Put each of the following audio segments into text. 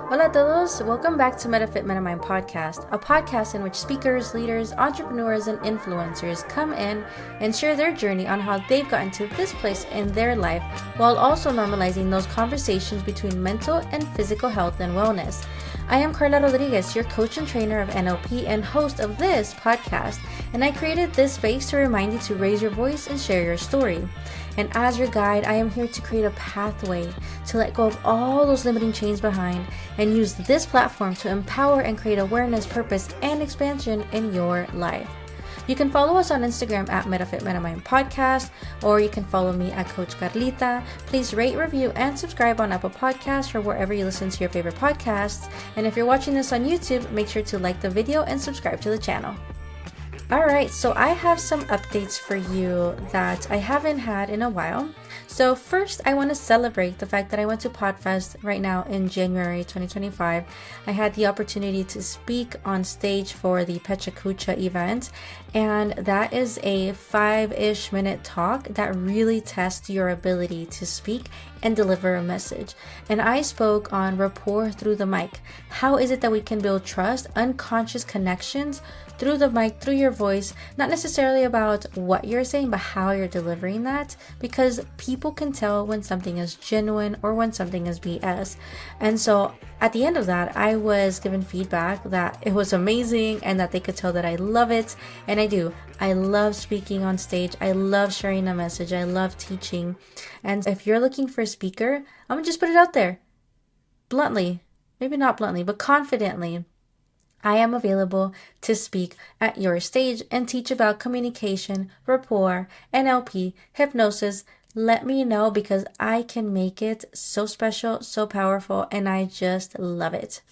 Hola a todos, welcome back to Metafit Metamind Podcast, a podcast in which speakers, leaders, entrepreneurs, and influencers come in and share their journey on how they've gotten to this place in their life, while also normalizing those conversations between mental and physical health and wellness. I am Carla Rodriguez, your coach and trainer of NLP and host of this podcast, and I created this space to remind you to raise your voice and share your story. And as your guide, I am here to create a pathway to let go of all those limiting chains behind and use this platform to empower and create awareness, purpose, and expansion in your life. You can follow us on Instagram at Metafit Metamind Podcast, or you can follow me at Coach Carlita. Please rate, review, and subscribe on Apple Podcasts or wherever you listen to your favorite podcasts. And if you're watching this on YouTube, make sure to like the video and subscribe to the channel. Alright, so I have some updates for you that I haven't had in a while. So first, I want to celebrate the fact that I went to PodFest right now in January 2025. I had the opportunity to speak on stage for the Pechakucha event, and that is a 5-ish minute talk that really tests your ability to speak and deliver a message. And I spoke on rapport through the mic. How is it that we can build trust, unconscious connections through the mic, through your voice, not necessarily about what you're saying, but how you're delivering that, because people can tell when something is genuine or when something is BS. And so at the end of that, I was given feedback that it was amazing and that they could tell that I love it. And I do. I love speaking on stage. I love sharing a message. I love teaching. And if you're looking for a speaker, I'm gonna just put it out there. Bluntly, maybe not bluntly, but confidently, I am available to speak at your stage and teach about communication, rapport, NLP, hypnosis. Let me know, because I can make it so special, so powerful, and I just love it.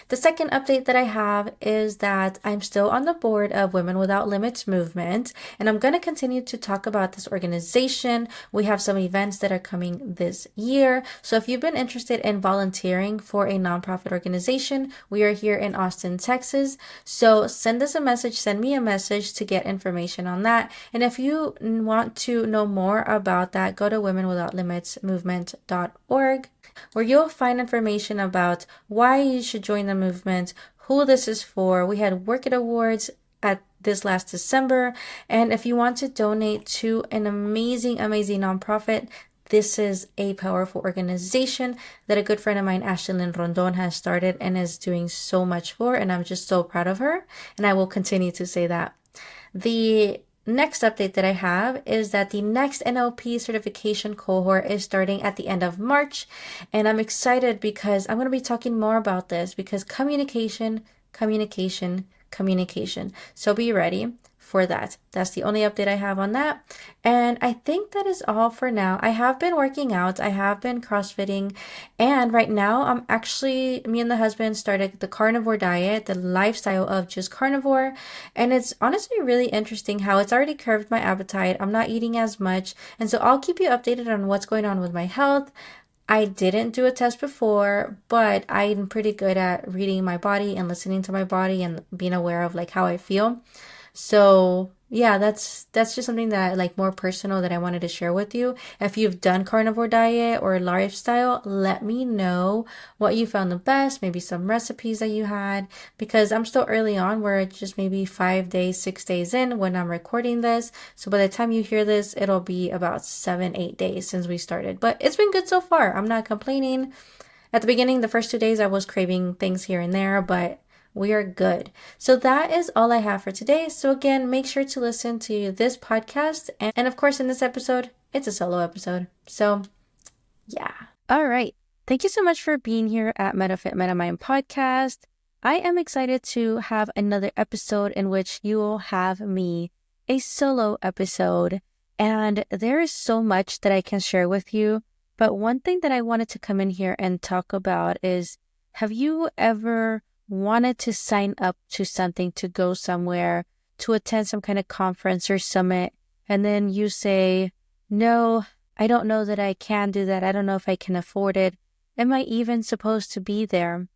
The second update that I have is that I'm still on the board of Women Without Limits movement, and I'm going to continue to talk about this organization. We have some events that are coming this year. So if you've been interested in volunteering for a nonprofit organization, we are here in Austin, Texas. So send us a message, send me a message to get information on that. And if you want to know more about that, go to womenwithoutlimitsmovement.org, where you'll find information about why you should join the movement, who this is for. We had Work It Awards at this last December, and if you want to donate to an amazing nonprofit, this is a powerful organization that a good friend of mine, Ashlyn Rondon, has started and is doing so much for, and I'm just so proud of her, and I will continue to say that. The next update that I have is that the next NLP certification cohort is starting at the end of March, and I'm excited because I'm going to be talking more about this, because communication. So be ready for that. That's the only update I have on that. And I think that is all for now. I have been working out. I have been CrossFitting. And right now, me and the husband started the carnivore diet, the lifestyle of just carnivore. And it's honestly really interesting how it's already curbed my appetite. I'm not eating as much. And so I'll keep you updated on what's going on with my health. I didn't do a test before, but I'm pretty good at reading my body and listening to my body and being aware of how I feel. So yeah, that's just something that more personal that I wanted to share with you. If you've done carnivore diet or lifestyle, let me know what you found the best, maybe some recipes that you had, because I'm still early on. We're just maybe 5 days, 6 days in when I'm recording this. So by the time you hear this, it'll be about 7-8 days since we started, but it's been good so far. I'm not complaining. At the beginning, the first 2 days, I was craving things here and there, but we are good. So that is all I have for today. So again, make sure to listen to this podcast. And of course, in this episode, it's a solo episode. So yeah. All right. Thank you so much for being here at Metafit Metamind Podcast. I am excited to have another episode in which you will have me, a solo episode. And there is so much that I can share with you. But one thing that I wanted to come in here and talk about is, have you ever wanted to sign up to something, to go somewhere, to attend some kind of conference or summit, and then you say, no, I don't know that I can do that. I don't know if I can afford it. Am I even supposed to be there?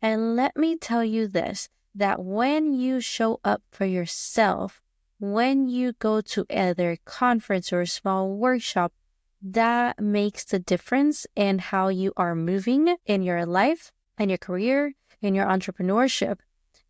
And let me tell you this, that when you show up for yourself, when you go to either conference or a small workshop, that makes the difference in how you are moving in your life in your career, in your entrepreneurship.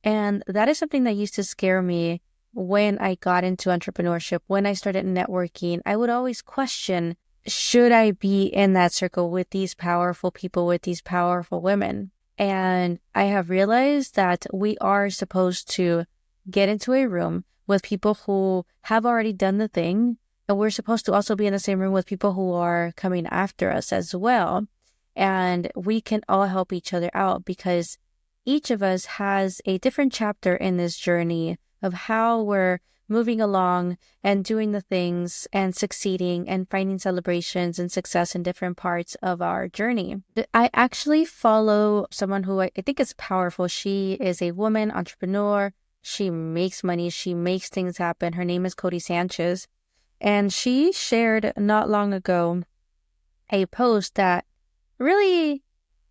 And that is something that used to scare me when I got into entrepreneurship. When I started networking, I would always question, should I be in that circle with these powerful people, with these powerful women? And I have realized that we are supposed to get into a room with people who have already done the thing. And we're supposed to also be in the same room with people who are coming after us as well. And we can all help each other out because each of us has a different chapter in this journey of how we're moving along and doing the things and succeeding and finding celebrations and success in different parts of our journey. I actually follow someone who I think is powerful. She is a woman entrepreneur. She makes money. She makes things happen. Her name is Cody Sanchez. And she shared not long ago a post that really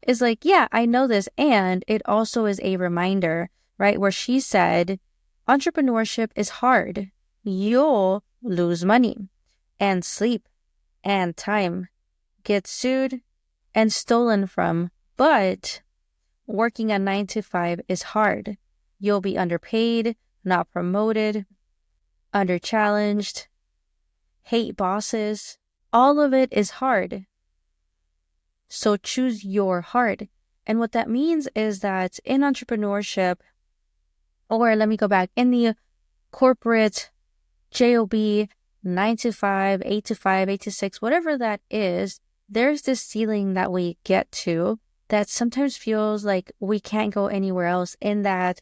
is like, yeah, I know this. And it also is a reminder, right? Where she said, entrepreneurship is hard. You'll lose money and sleep and time, get sued and stolen from. But working a 9 to 5 is hard. You'll be underpaid, not promoted, under-challenged, hate bosses. All of it is hard. So choose your hard. And what that means is that in entrepreneurship, or let me go back, in the corporate job, 9 to 5, 8 to 5, 8 to 6, whatever that is, there's this ceiling that we get to that sometimes feels like we can't go anywhere else in that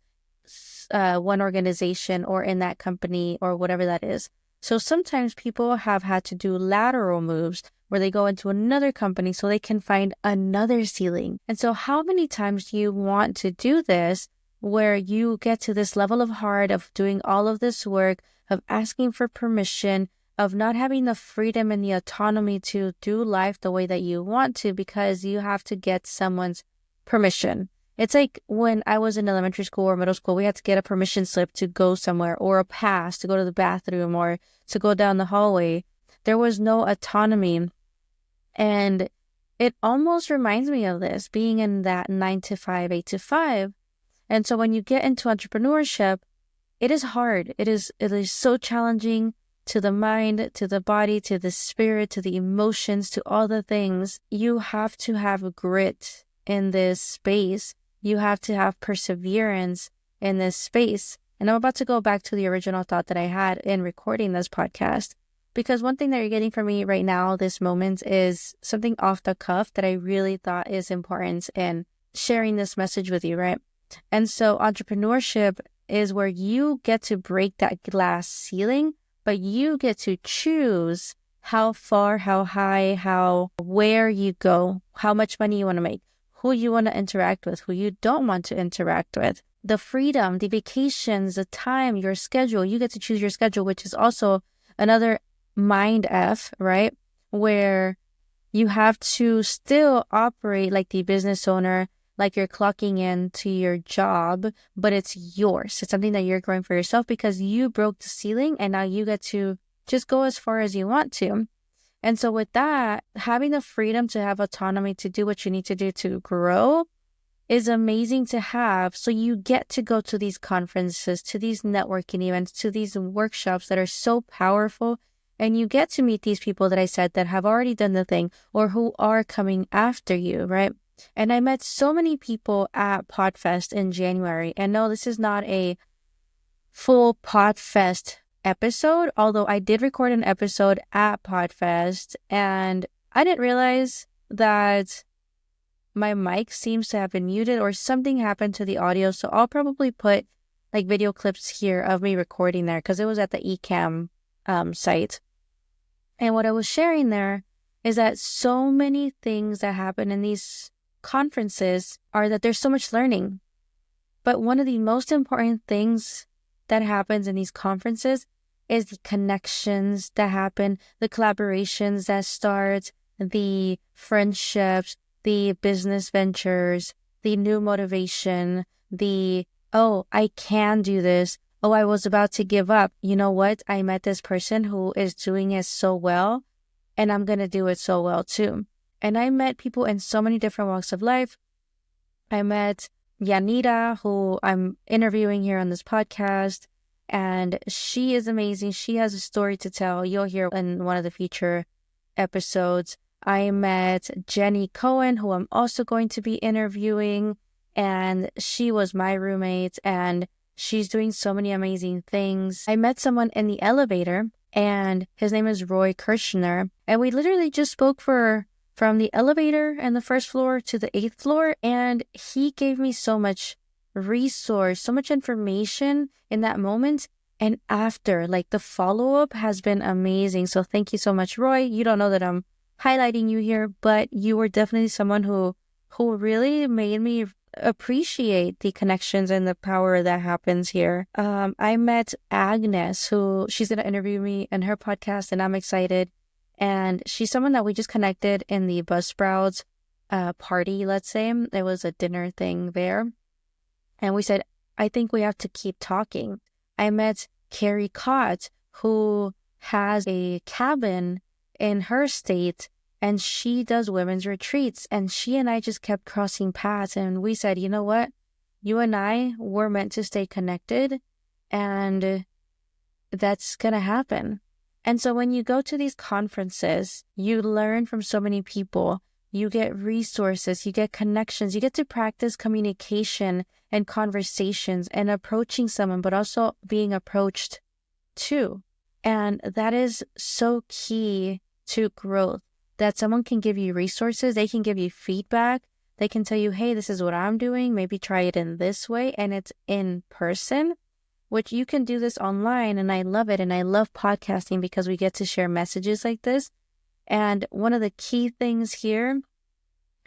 one organization or in that company or whatever that is. So sometimes people have had to do lateral moves where they go into another company so they can find another ceiling. And so how many times do you want to do this where you get to this level of hard of doing all of this work, of asking for permission, of not having the freedom and the autonomy to do life the way that you want to because you have to get someone's permission? It's like when I was in elementary school or middle school, we had to get a permission slip to go somewhere or a pass to go to the bathroom or to go down the hallway. There was no autonomy. And it almost reminds me of this, being in that 9 to 5, 8 to 5. And so when you get into entrepreneurship, it is hard. It is so challenging to the mind, to the body, to the spirit, to the emotions, to all the things. You have to have grit in this space. You have to have perseverance in this space. And I'm about to go back to the original thought that I had in recording this podcast. Because one thing that you're getting from me right now, this moment, is something off the cuff that I really thought is important in sharing this message with you, right? And so entrepreneurship is where you get to break that glass ceiling, but you get to choose how far, how high, where you go, how much money you want to make, who you want to interact with, who you don't want to interact with, the freedom, the vacations, the time, your schedule. You get to choose your schedule, which is also another mind F, right? Where you have to still operate like the business owner, like you're clocking in to your job, but it's yours. It's something that you're growing for yourself because you broke the ceiling and now you get to just go as far as you want to. And so with that, having the freedom to have autonomy to do what you need to do to grow is amazing to have. So you get to go to these conferences, to these networking events, to these workshops that are so powerful. And you get to meet these people that I said that have already done the thing or who are coming after you, right? And I met so many people at PodFest in January. And no, this is not a full PodFest episode, although I did record an episode at PodFest. And I didn't realize that my mic seems to have been muted or something happened to the audio. So I'll probably put like video clips here of me recording there because it was at the Ecamm site. And what I was sharing there is that so many things that happen in these conferences are that there's so much learning. But one of the most important things that happens in these conferences is the connections that happen, the collaborations that start, the friendships, the business ventures, the new motivation, the, oh, I can do this. Oh, I was about to give up. You know what? I met this person who is doing it so well, and I'm going to do it so well too. And I met people in so many different walks of life I met Yanira, who I'm interviewing here on this podcast, and she is amazing. She has a story to tell. You'll hear in one of the future episodes. I met Jenny Cohen, who I'm also going to be interviewing, and she was my roommate, and she's doing so many amazing things. I met someone in the elevator, and his name is Roy Kirshner, and we literally just spoke from the elevator and the first floor to the 8th floor, and he gave me so much resource, so much information in that moment. And after, like, the follow-up has been amazing. So thank you so much, Roy. You don't know that I'm highlighting you here, but you were definitely someone who really made me appreciate the connections and the power that happens here. I met Agnes, who she's going to interview me in her podcast, and I'm excited. And she's someone that we just connected in the Buzzsprouts party, let's say. It was a dinner thing there. And we said, I think we have to keep talking. I met Carrie Cott, who has a cabin in her state, and she does women's retreats. And she and I just kept crossing paths. And we said, you know what? You and I were meant to stay connected, and that's going to happen. And so when you go to these conferences, you learn from so many people. You get resources, you get connections, you get to practice communication and conversations and approaching someone, but also being approached too. And that is so key to growth, that someone can give you resources, they can give you feedback, they can tell you, hey, this is what I'm doing, maybe try it in this way, and it's in person, which you can do this online, and I love it. And I love podcasting because we get to share messages like this. And one of the key things here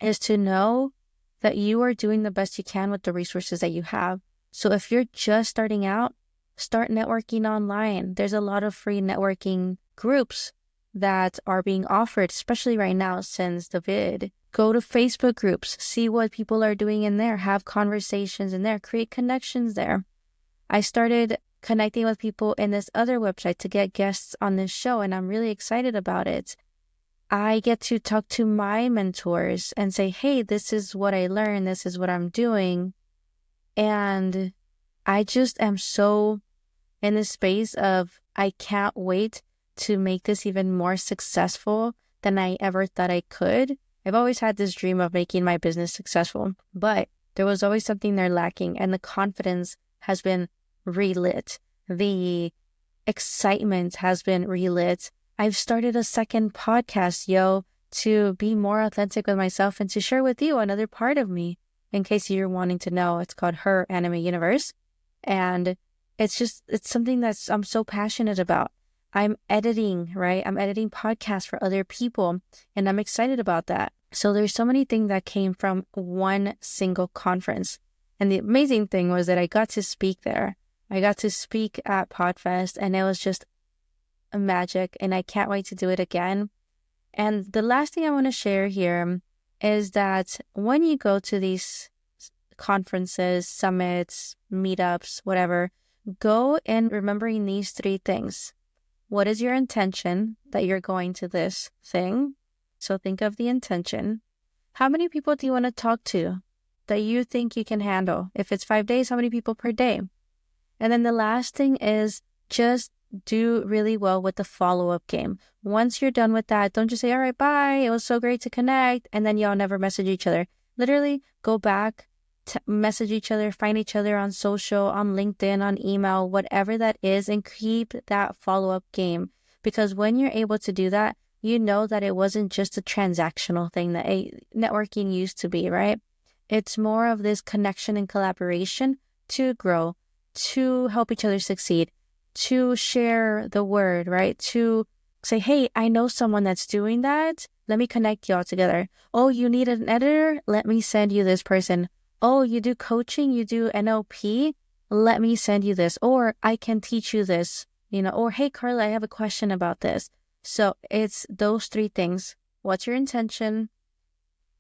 is to know that you are doing the best you can with the resources that you have. So if you're just starting out, start networking online. There's a lot of free networking groups that are being offered, especially right now since the vid. Go to Facebook groups, see what people are doing in there, have conversations in there, create connections there. I started connecting with people in this other website to get guests on this show, and I'm really excited about it. I get to talk to my mentors and say, hey, this is what I learned, this is what I'm doing. And I just am so in this space of, I can't wait to make this even more successful than I ever thought I could. I've always had this dream of making my business successful, but there was always something there lacking, and the confidence has been relit. The excitement has been relit. I've started a second podcast, to be more authentic with myself and to share with you another part of me. In case you're wanting to know, it's called Her Anime Universe. And it's something I'm so passionate about. I'm editing, right? I'm editing podcasts for other people, and I'm excited about that. So there's so many things that came from one single conference. And the amazing thing was that I got to speak there. I got to speak at PodFest, and it was just magic, and I can't wait to do it again. And the last thing I want to share here is that when you go to these conferences, summits, meetups, whatever, go in remembering these 3 things. What is your intention that you're going to this thing? So think of the intention. How many people do you want to talk to that you think you can handle? If it's 5 days, how many people per day? And then the last thing is just do really well with the follow-up game. Once you're done with that, don't just say, all right, bye, it was so great to connect, and then y'all never message each other. Literally go back, message each other, find each other on social, on LinkedIn, on email, whatever that is, and keep that follow-up game. Because when you're able to do that, you know that it wasn't just a transactional thing that networking used to be, right? It's more of this connection and collaboration to grow, to help each other succeed, to share the word, right? To say, hey, I know someone that's doing that. Let me connect y'all together. Oh, you need an editor? Let me send you this person. Oh, you do coaching? You do NLP? Let me send you this. Or I can teach you this, or hey, Carla, I have a question about this. So it's those 3 things. What's your intention?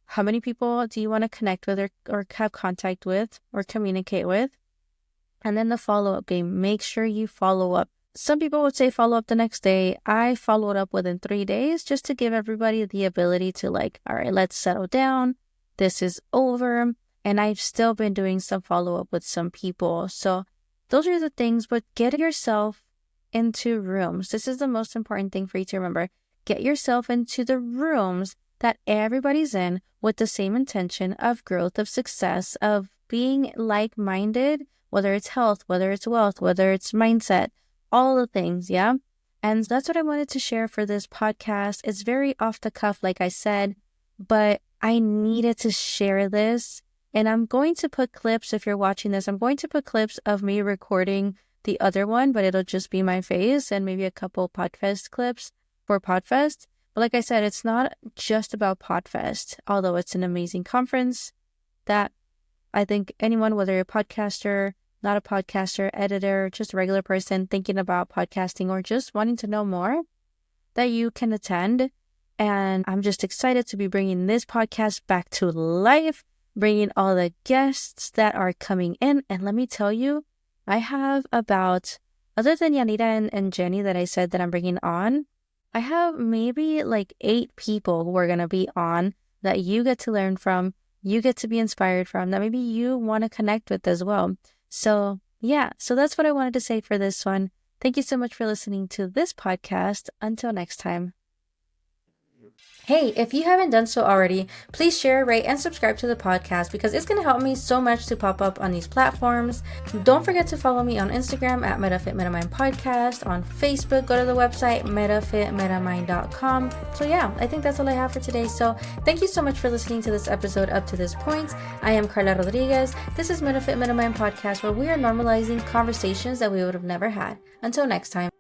How many people do you want to connect with or have contact with or communicate with? And then the follow-up game. Make sure you follow up. Some people would say follow up the next day. I followed up within 3 days just to give everybody the ability to all right, let's settle down. This is over. And I've still been doing some follow-up with some people. So those are the things, but get yourself into rooms. This is the most important thing for you to remember. Get yourself into the rooms that everybody's in with the same intention of growth, of success, of being like-minded, whether it's health, whether it's wealth, whether it's mindset, all the things, yeah? And that's what I wanted to share for this podcast. It's very off the cuff, like I said, but I needed to share this. And I'm going to put clips, if you're watching this, I'm going to put clips of me recording the other one, but it'll just be my face and maybe a couple PodFest clips for PodFest. But like I said, it's not just about PodFest, although it's an amazing conference that I think anyone, whether you're a podcaster, not a podcaster, editor, just a regular person thinking about podcasting or just wanting to know more, that you can attend. And I'm just excited to be bringing this podcast back to life, bringing all the guests that are coming in. And let me tell you, I have about, other than Yanira and Jenny that I said that I'm bringing on, I have maybe like 8 people who are going to be on that you get to learn from, you get to be inspired from, that maybe you want to connect with as well. So yeah, so that's what I wanted to say for this one. Thank you so much for listening to this podcast. Until next time. Hey, if you haven't done so already, please share, rate, and subscribe to the podcast because it's going to help me so much to pop up on these platforms. Don't forget to follow me on Instagram at Metafit Metamind Podcast. On Facebook, go to the website metafitmetamind.com. So yeah, I think that's all I have for today. So thank you so much for listening to this episode up to this point. I am Carla Rodriguez. This is Metafit Metamind Podcast, where we are normalizing conversations that we would have never had. Until next time.